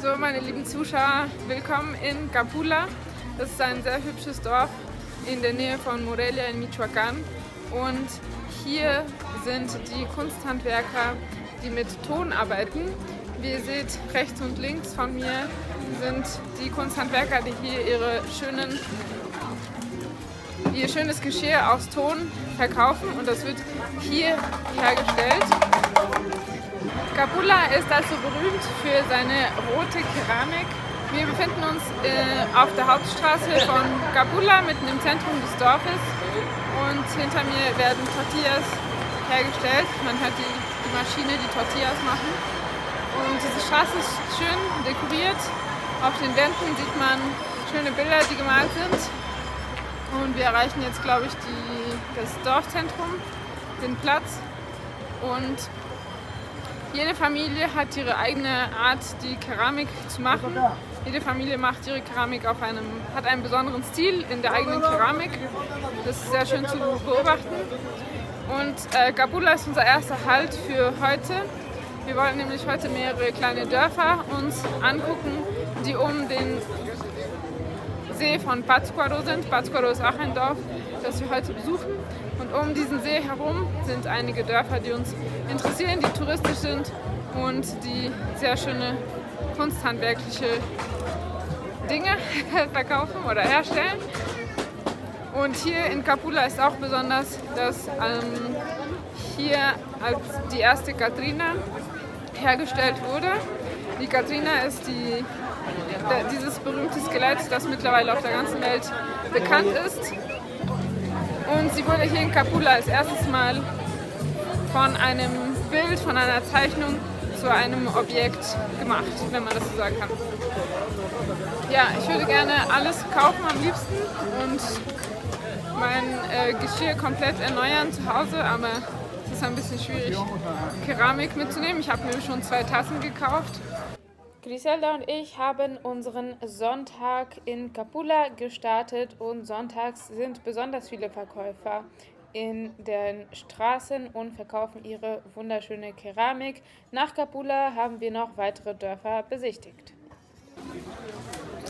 So, meine lieben Zuschauer, willkommen in Capula. Das ist ein sehr hübsches Dorf in der Nähe von Morelia in Michoacán. Und hier sind die Kunsthandwerker, die mit Ton arbeiten. Wie ihr seht, rechts und links von mir sind die Kunsthandwerker, die hier ihr schönes Geschirr aus Ton verkaufen, und das wird hier hergestellt. Capula ist also berühmt für seine rote Keramik. Wir befinden uns auf der Hauptstraße von Capula, mitten im Zentrum des Dorfes, und hinter mir werden Tortillas hergestellt. Man hört die Maschine, die Tortillas machen. Und diese Straße ist schön dekoriert. Auf den Wänden sieht man schöne Bilder, die gemalt sind. Und wir erreichen jetzt, glaube ich, das Dorfzentrum, den Platz. Und jede Familie hat ihre eigene Art, die Keramik zu machen. Jede Familie macht ihre Keramik hat einen besonderen Stil in der eigenen Keramik. Das ist sehr schön zu beobachten. Und Capula ist unser erster Halt für heute. Wir wollen nämlich heute mehrere kleine Dörfer uns angucken, die um den See von Pátzcuaro sind. Pátzcuaro ist auch ein Dorf, das wir heute besuchen. Und um diesen See herum sind einige Dörfer, die uns interessieren, die touristisch sind und die sehr schöne kunsthandwerkliche Dinge verkaufen oder herstellen. Und hier in Capula ist auch besonders, dass hier als die erste Catrina hergestellt wurde. Die Catrina ist dieses berühmte Skelett, das mittlerweile auf der ganzen Welt bekannt ist. Und sie wurde hier in Capula als erstes Mal von einem Bild, von einer Zeichnung zu einem Objekt gemacht, wenn man das so sagen kann. Ja, ich würde gerne alles kaufen am liebsten und mein Geschirr komplett erneuern zu Hause, aber es ist ein bisschen schwierig, Keramik mitzunehmen. Ich habe mir schon 2 Tassen gekauft. Griselda und ich haben unseren Sonntag in Capula gestartet, und sonntags sind besonders viele Verkäufer in den Straßen und verkaufen ihre wunderschöne Keramik. Nach Capula haben wir noch weitere Dörfer besichtigt.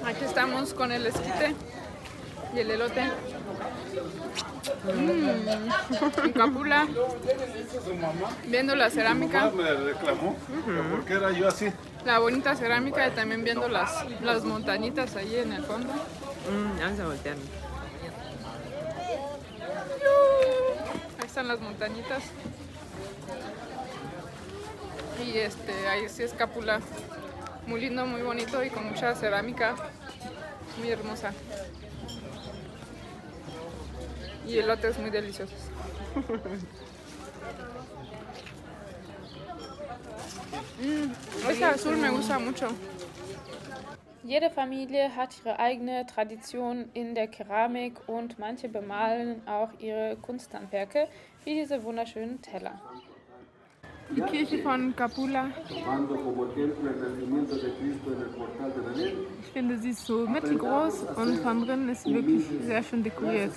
Aquí estamos con el esquite y el elote. En Capula, viendo la cerámica, la bonita cerámica, y también viendo las montañitas allí en el fondo. Vamos a voltear. Ahí están las montañitas. Y ahí sí es Capula. Muy lindo, muy bonito y con mucha cerámica. Muy hermosa. Y elotes muy deliciosos. Ese azul me gusta mucho. Jede Familie hat ihre eigene Tradition in der Keramik, und manche bemalen auch ihre Kunsthandwerke, wie diese wunderschönen Teller. Die Kirche von Capula. Ich finde, sie ist so mittelgroß und von drinnen ist sie wirklich sehr schön dekoriert.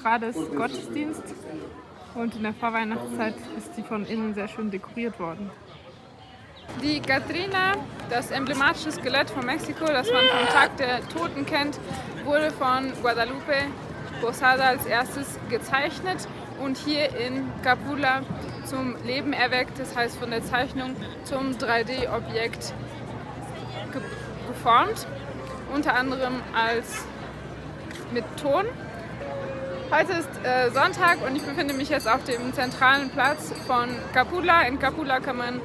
Gerade ist Gottesdienst und in der Vorweihnachtszeit ist sie von innen sehr schön dekoriert worden. Die Catrina, das emblematische Skelett von Mexiko, das man vom Tag der Toten kennt, wurde von Guadalupe Posada als erstes gezeichnet und hier in Capula zum Leben erweckt, das heißt von der Zeichnung zum 3D-Objekt geformt, unter anderem mit Ton. Heute ist Sonntag und ich befinde mich jetzt auf dem zentralen Platz von Capula. In Capula kann man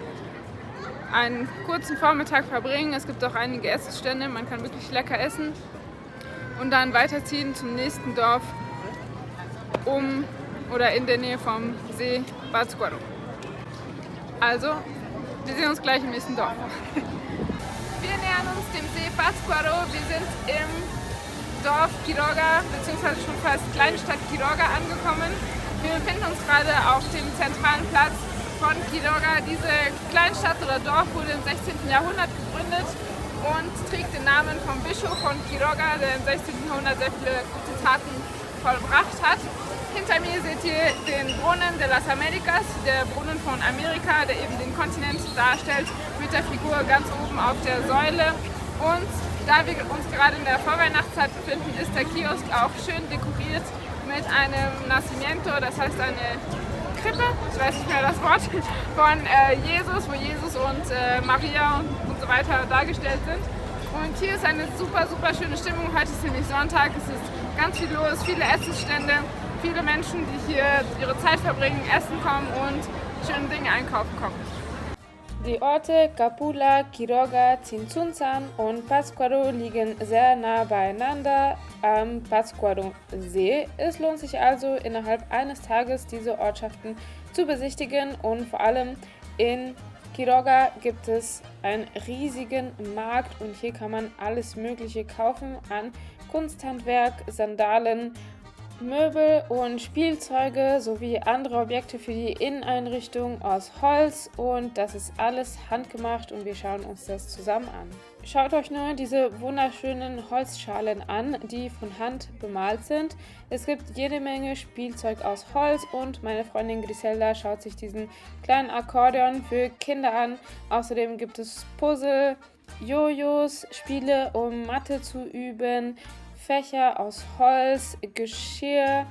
einen kurzen Vormittag verbringen. Es gibt auch einige Essensstände, man kann wirklich lecker essen und dann weiterziehen zum nächsten Dorf oder in der Nähe vom See Pátzcuaro. Also, wir sehen uns gleich im nächsten Dorf. Wir nähern uns dem See Pátzcuaro. Wir sind im Dorf Quiroga, beziehungsweise schon fast Kleinstadt Quiroga angekommen. Wir befinden uns gerade auf dem zentralen Platz von Quiroga. Diese Kleinstadt oder Dorf wurde im 16. Jahrhundert gegründet und trägt den Namen vom Bischof von Quiroga, der im 16. Jahrhundert sehr viele gute Taten vollbracht hat. Hinter mir seht ihr den Brunnen de las Americas, der Brunnen von Amerika, der eben den Kontinent darstellt, mit der Figur ganz oben auf der Säule. Und da wir uns gerade in der Vorweihnachtszeit befinden, ist der Kiosk auch schön dekoriert mit einem Nacimiento, das heißt eine Krippe, ich weiß nicht mehr das Wort, von Jesus, wo Jesus und Maria und so weiter dargestellt sind. Und hier ist eine super, super schöne Stimmung. Heute ist nämlich Sonntag, es ist ganz viel los, viele Essensstände, viele Menschen, die hier ihre Zeit verbringen, essen kommen und schöne Dinge einkaufen kommen. Die Orte Capula, Quiroga, Tzintzuntzan und Pátzcuaro liegen sehr nah beieinander am Pátzcuaro-See. Es lohnt sich also, innerhalb eines Tages diese Ortschaften zu besichtigen, und vor allem in Quiroga gibt es einen riesigen Markt und hier kann man alles Mögliche kaufen an Kunsthandwerk, Sandalen, Möbel und Spielzeuge sowie andere Objekte für die Inneneinrichtung aus Holz, und das ist alles handgemacht und wir schauen uns das zusammen an. Schaut euch nur diese wunderschönen Holzschalen an, die von Hand bemalt sind. Es gibt jede Menge Spielzeug aus Holz und meine Freundin Griselda schaut sich diesen kleinen Akkordeon für Kinder an. Außerdem gibt es Puzzle, Jojos, Spiele, um Mathe zu üben, Fächer aus Holz, Geschirr,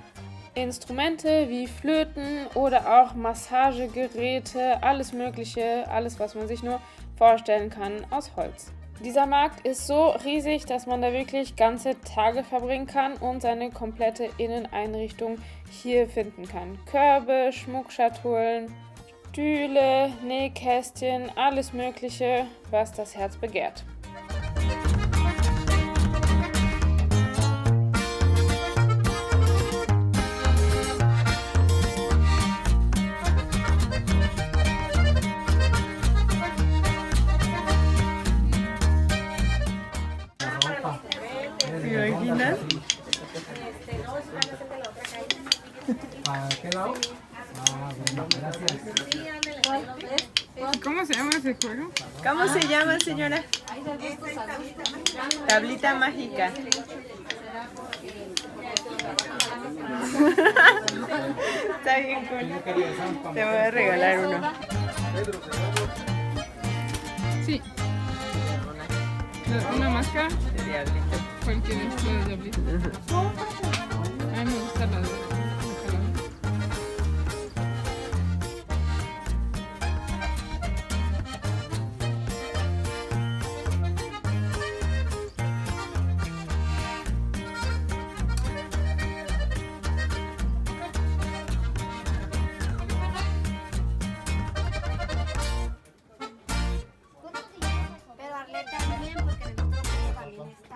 Instrumente wie Flöten oder auch Massagegeräte, alles Mögliche, alles was man sich nur vorstellen kann aus Holz. Dieser Markt ist so riesig, dass man da wirklich ganze Tage verbringen kann und seine komplette Inneneinrichtung hier finden kann. Körbe, Schmuckschatullen, Stühle, Nähkästchen, alles Mögliche, was das Herz begehrt. ¿Cómo se llama ese juego? ¿Cómo se llama, señora? Tablita mágica. Está bien cool. Te voy a regalar uno. Sí. ¿Una máscara? De diablito. Cualquier estilo de diablito. A mí me gusta la de Halloween. Pero Arleta también, porque nosotros también está.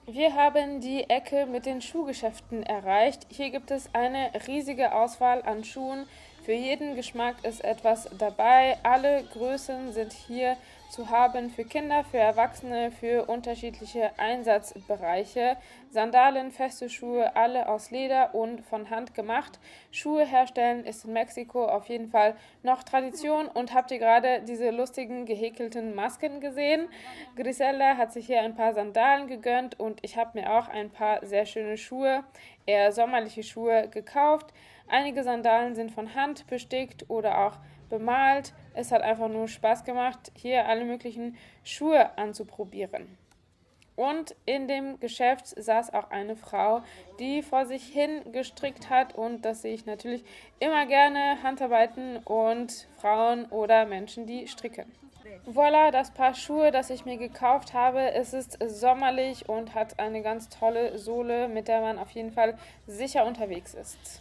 Wir haben die Ecke mit den Schuhgeschäften erreicht. Hier gibt es eine riesige Auswahl an Schuhen. Für jeden Geschmack ist etwas dabei. Alle Größen sind hier zu haben, für Kinder, für Erwachsene, für unterschiedliche Einsatzbereiche. Sandalen, feste Schuhe, alle aus Leder und von Hand gemacht. Schuhe herstellen ist in Mexiko auf jeden Fall noch Tradition. Und habt ihr gerade diese lustigen gehäkelten Masken gesehen? Griselda hat sich hier ein paar Sandalen gegönnt und ich habe mir auch ein paar sehr schöne Schuhe, eher sommerliche Schuhe gekauft. Einige Sandalen sind von Hand bestickt oder auch bemalt. Es hat einfach nur Spaß gemacht, hier alle möglichen Schuhe anzuprobieren. Und in dem Geschäft saß auch eine Frau, die vor sich hin gestrickt hat, und das sehe ich natürlich immer gerne, Handarbeiten und Frauen oder Menschen, die stricken. Voilà, das Paar Schuhe, das ich mir gekauft habe. Es ist sommerlich und hat eine ganz tolle Sohle, mit der man auf jeden Fall sicher unterwegs ist.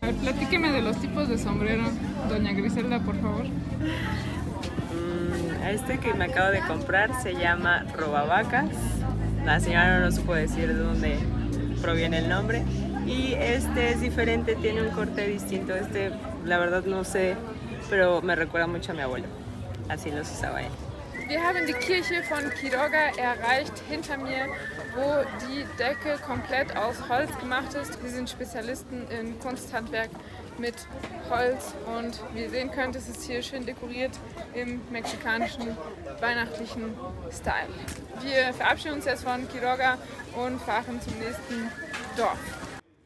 Platíqueme de los tipos de sombrero, doña Griselda, por favor. Este que me acabo de comprar se llama robavacas. La señora no nos puede decir de dónde proviene el nombre. Y este es diferente, tiene un corte distinto. Este, la verdad no sé, pero me recuerda mucho a mi abuelo. Así los usaba él. Wir haben die Kirche von Quiroga erreicht, hinter mir, wo die Decke komplett aus Holz gemacht ist. Wir sind Spezialisten in Kunsthandwerk mit Holz und wie ihr sehen könnt, ist es hier schön dekoriert im mexikanischen weihnachtlichen Style. Wir verabschieden uns jetzt von Quiroga und fahren zum nächsten Dorf.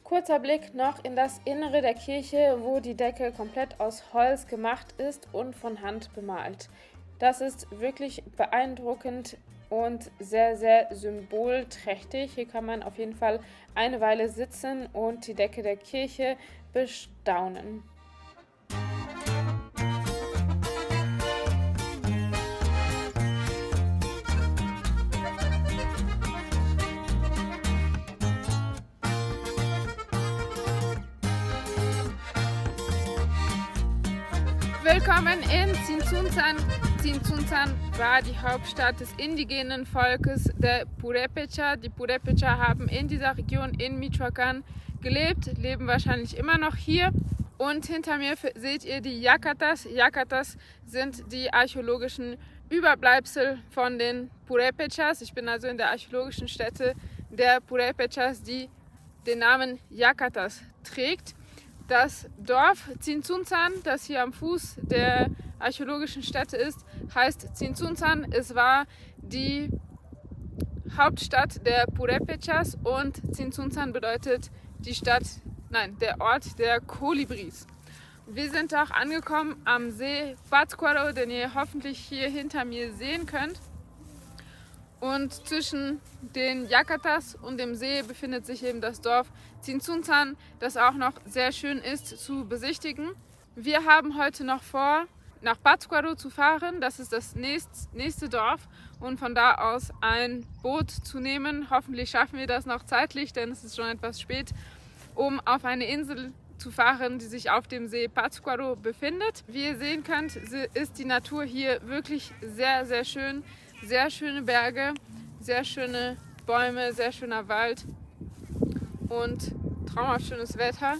Kurzer Blick noch in das Innere der Kirche, wo die Decke komplett aus Holz gemacht ist und von Hand bemalt. Das ist wirklich beeindruckend und sehr, sehr symbolträchtig. Hier kann man auf jeden Fall eine Weile sitzen und die Decke der Kirche bestaunen. Willkommen in Tzintzuntzan. Tzintzuntzan war die Hauptstadt des indigenen Volkes der Purépecha. Die Purépecha haben in dieser Region in Michoacán gelebt, leben wahrscheinlich immer noch hier. Und hinter mir seht ihr die Yacatas. Yacatas sind die archäologischen Überbleibsel von den Purépechas. Ich bin also in der archäologischen Stätte der Purépechas, die den Namen Yacatas trägt. Das Dorf Tzintzuntzan, das hier am Fuß der archäologischen Stätte ist, heißt Tzintzuntzan. Es war die Hauptstadt der Purépechas und Tzintzuntzan bedeutet der Ort der Kolibris. Wir sind auch angekommen am See Pátzcuaro, den ihr hoffentlich hier hinter mir sehen könnt. Und zwischen den Yacatas und dem See befindet sich eben das Dorf Tzintzuntzan, das auch noch sehr schön ist zu besichtigen. Wir haben heute noch vor, nach Pátzcuaro zu fahren. Das ist das nächste Dorf und von da aus ein Boot zu nehmen. Hoffentlich schaffen wir das noch zeitlich, denn es ist schon etwas spät, um auf eine Insel zu fahren, die sich auf dem See Pátzcuaro befindet. Wie ihr sehen könnt, ist die Natur hier wirklich sehr, sehr schön. Sehr schöne Berge, sehr schöne Bäume, sehr schöner Wald und traumhaft schönes Wetter.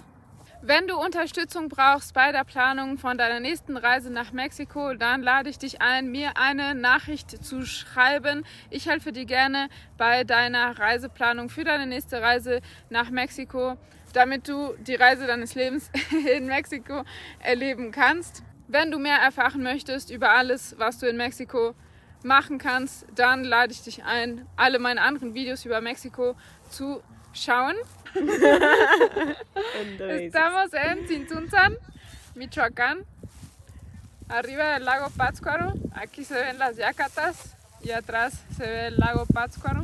Wenn du Unterstützung brauchst bei der Planung von deiner nächsten Reise nach Mexiko, dann lade ich dich ein, mir eine Nachricht zu schreiben. Ich helfe dir gerne bei deiner Reiseplanung für deine nächste Reise nach Mexiko, damit du die Reise deines Lebens in Mexiko erleben kannst. Wenn du mehr erfahren möchtest über alles, was du in Mexiko machen kannst, dann lade ich dich ein, alle meine anderen Videos über Mexiko zu schauen. Estamos en Tzintzuntzan, Michoacán, arriba del lago Pátzcuaro. Aquí se ven las Yacatas y atrás se ve el lago Pátzcuaro.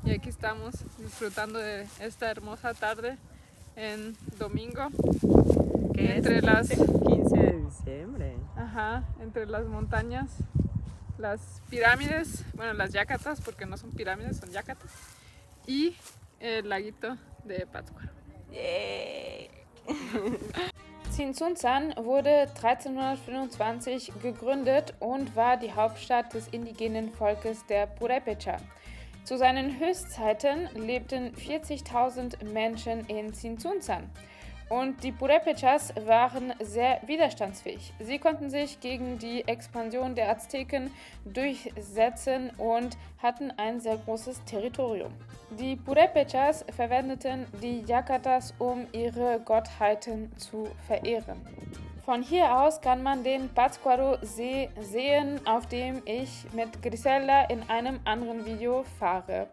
Y aquí estamos disfrutando de esta hermosa tarde en domingo. Entre las 15 de diciembre. Ajá, entre las montañas. Las pirámides, bueno, las Yacatas, porque no son pirámides, son Yacatas, y el laguito de Pátzcuaro. Tzintzuntzan wurde 1325 gegründet und war die Hauptstadt des indigenen Volkes der Purépecha. Zu seinen Höchstzeiten lebten 40.000 Menschen in Tzintzuntzan. Und die Purépechas waren sehr widerstandsfähig. Sie konnten sich gegen die Expansion der Azteken durchsetzen und hatten ein sehr großes Territorium. Die Purépechas verwendeten die Yacatas, um ihre Gottheiten zu verehren. Von hier aus kann man den Pátzcuaro-See sehen, auf dem ich mit Griselda in einem anderen Video fahre.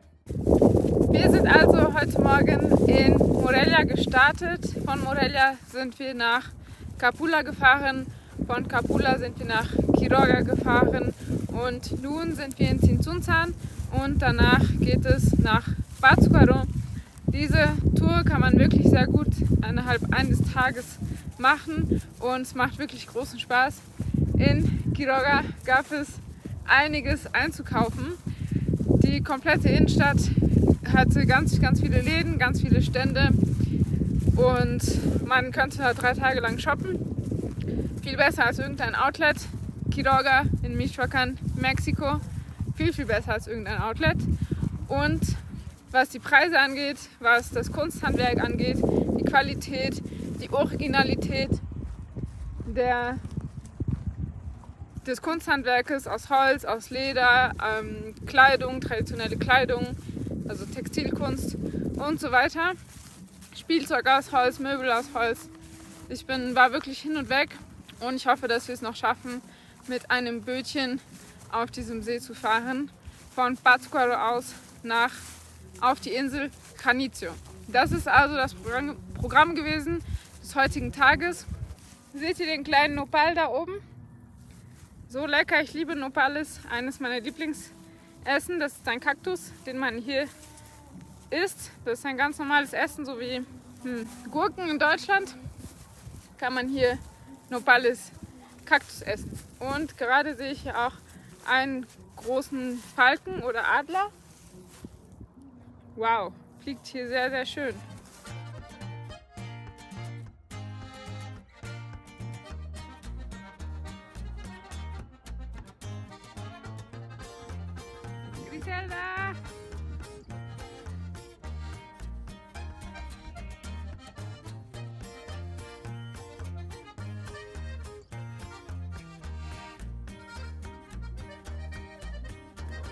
Wir sind also heute Morgen in Morelia gestartet. Von Morelia sind wir nach Capula gefahren. Von Capula sind wir nach Quiroga gefahren. Und nun sind wir in Tzintzuntzan und danach geht es nach Pátzcuaro. Diese Tour kann man wirklich sehr gut innerhalb eines Tages machen und es macht wirklich großen Spaß. In Quiroga gab es einiges einzukaufen. Die komplette Innenstadt hatte ganz viele Läden, ganz viele Stände und man könnte 3 Tage lang shoppen. Viel besser als irgendein Outlet. Quiroga in Michoacán, Mexiko, viel besser als irgendein Outlet. Und was die Preise angeht, was das Kunsthandwerk angeht, die Qualität, die Originalität des Kunsthandwerkes aus Holz, aus Leder, Kleidung, traditionelle Kleidung, also Textilkunst und so weiter. Spielzeug aus Holz, Möbel aus Holz. Ich war wirklich hin und weg und ich hoffe, dass wir es noch schaffen, mit einem Bötchen auf diesem See zu fahren. Von Pátzcuaro aus auf die Insel Canitio. Das ist also das Programm gewesen des heutigen Tages. Seht ihr den kleinen Nopal da oben? So lecker, ich liebe Nopales, eines meiner Lieblingsessen. Das ist ein Kaktus, den man hier isst. Das ist ein ganz normales Essen, so wie Gurken in Deutschland. Kann man hier Nopales Kaktus essen. Und gerade sehe ich hier auch einen großen Falken oder Adler. Wow, fliegt hier sehr, sehr schön. Griselda!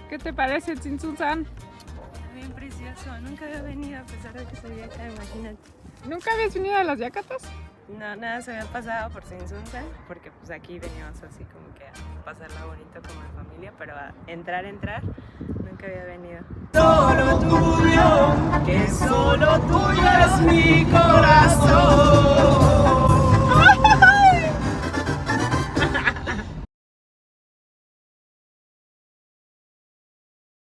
¿Qué te parece, Tzintzuntzan? Bien precioso, nunca había venido a pesar de que soy acá, imagínate. ¿Nunca habías venido a las Yacatas? No, nada se había pasado por Tzintzuntzan, porque pues aquí veníamos así como que a pasarla bonito como en familia, pero a entrar, nunca había venido. Solo tuyo, que solo tuyo es mi corazón.